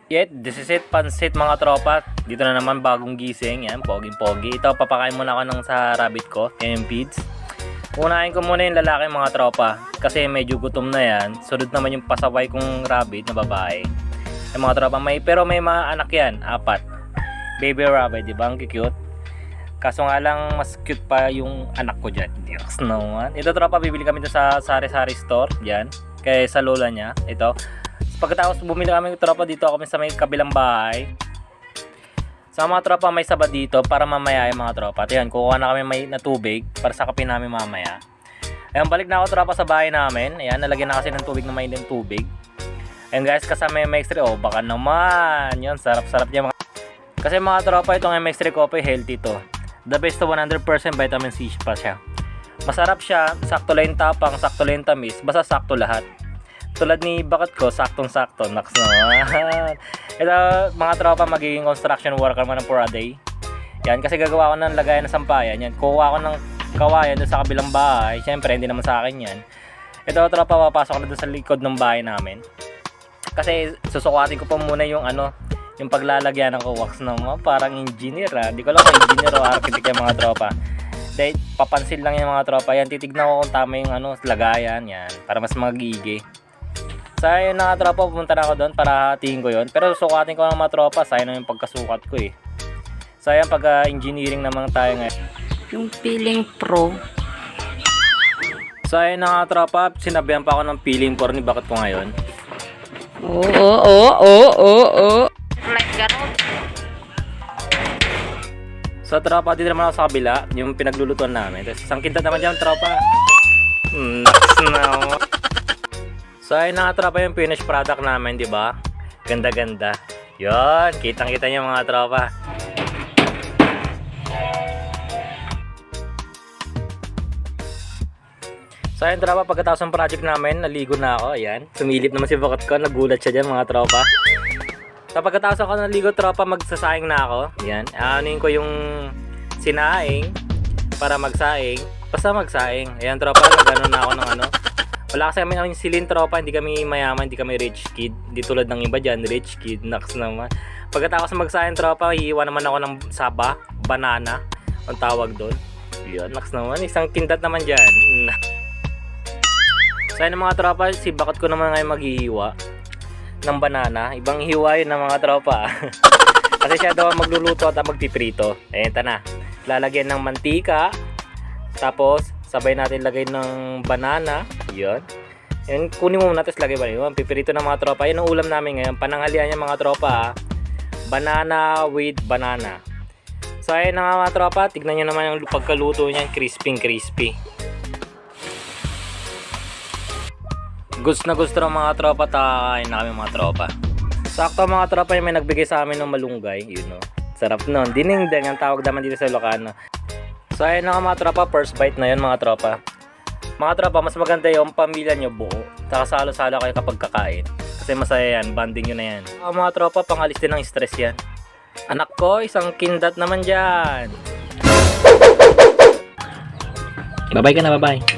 Yet, this is it, pansit mga tropa. Dito na naman bagong gising. Yan, pogi-pogi. Ito, papakain muna ako ng sa rabbit ko. Yan yung feeds. Unahin ko muna yung lalaki mga tropa. Kasi medyo gutom na yan. Sunod naman yung pasaway kong rabbit na babae. Yung mga tropa, pero may mga anak yan. 4. Baby rabbit, di ba? Ang cute. Kaso nga lang, mas cute pa yung anak ko dyan. Diyos naman. Ito tropa, bibili kami sa sari-sari store. Yan. Kaya sa lola niya. Ito. Pagkatapos bumili kami ng tropa dito kami sa may kabilang bahay. Sa mga tropa may saba dito para mamaya yung mga tropa. At yan, kukuha na kami na tubig para sa kape namin mamaya. Ayan, balik na ako tropa sa bahay namin. Ayan, nalagyan na kasi ng tubig na mainit tubig. Ayan guys, kasama yung MX3. Oh, baka naman. Yan, sarap-sarap niya mga. Kasi mga tropa, itong MX3 Coffee healthy to. The best to 100% vitamin C pa siya. Masarap siya, sakto lang yung tapang, sakto lang yung tamis, basta sakto lahat. Tulad ni bakat ko, saktong-sakto. Naks naman. Ito, mga tropa, magiging construction worker man for a day. Yan, kasi gagawa ko ng lagayan ng sampayan. Yan, kukuha ko ng kawayan doon sa kabilang bahay. Siyempre, hindi naman sa akin yan. Ito, tropa, papasok ko na doon sa likod ng bahay namin. Kasi, susukatin ko pa muna yung yung paglalagyan ng wax naman. Parang engineer, ha. Hindi ko lang kung engineer o architect yung mga tropa. Dahil, papansin lang yung mga tropa. Yan, titignan ko kung tama yung lagayan. Yan, para mas magiging. So ayun na tropa, pupunta na ako doon para hatiin ko yon. Pero sukatin ko ng mga tropa, sayang na yung pagkasukat ko eh. So ayun, pag-engineering naman tayo ngayon. Yung Feeling Pro. So ayun na tropa, sinabihan pa ako ng Feeling Pro ni bakat ko ngayon. Oo. Like gano'n. So tropa, dito naman ako sa kabila, yung pinaglulutuan namin. Tapos isang kintat naman dyan tropa. Naks na. So ayun na tropa yung finished product namin, di ba? Ganda-ganda. Yon, kitang-kita niyo mga tropa. So ayun tropa, pagkatapos ng project namin, naligo na ako. Ayan, sumilip naman si bakat ko, nagulat siya dyan mga tropa. So pagkatapos ako naligo tropa, magsasaing na ako. Ayan, aanuin ko yung sinaing para magsaing. Basta magsaing. Ayan tropa, nag-ano na ako ng Wala kasi kami silin tropa, hindi kami mayaman, hindi kami rich kid. Hindi tulad ng iba dyan, rich kid, naks naman. Pagkatapos magsayin tropa, hihiwa naman ako ng saba, banana, ang tawag doon. Yun, naks naman, isang kindat naman dyan. So yun mga tropa, si bakat ko naman ngayon maghihiwa ng banana. Ibang hiwa yun ng mga tropa. Kasi siya daw magluluto at magpiprito. Ayan, na. Lalagyan ng mantika, tapos sabay natin lagay ng banana. Yun. Yan, kunin mo muna tapos lagay ba yun. Pipirito ng mga tropa. Yan ang ulam namin ngayon. Pananghalian niya mga tropa. Banana with banana. So ayun na mga tropa. Tignan nyo naman yung pagkaluto niyan. Crispy. Gusto na gusto ng mga tropa. Takain na kami mga tropa. Sakto mga tropa yung may nagbigay sa amin ng malunggay. You know. Sarap nun. Dinengdeng ang tawag naman dito sa Ilocano. So ayun na mga tropa, first bite na yun mga tropa. Mga tropa, mas maganda yung pamilya nyo buo. Saka salo-salo kayo kapag kakain. Kasi masaya yan, banding nyo na yan. Mga tropa, pangalis din ng stress yan. Anak ko, isang kindat naman dyan. Bye-bye ka na, bye-bye.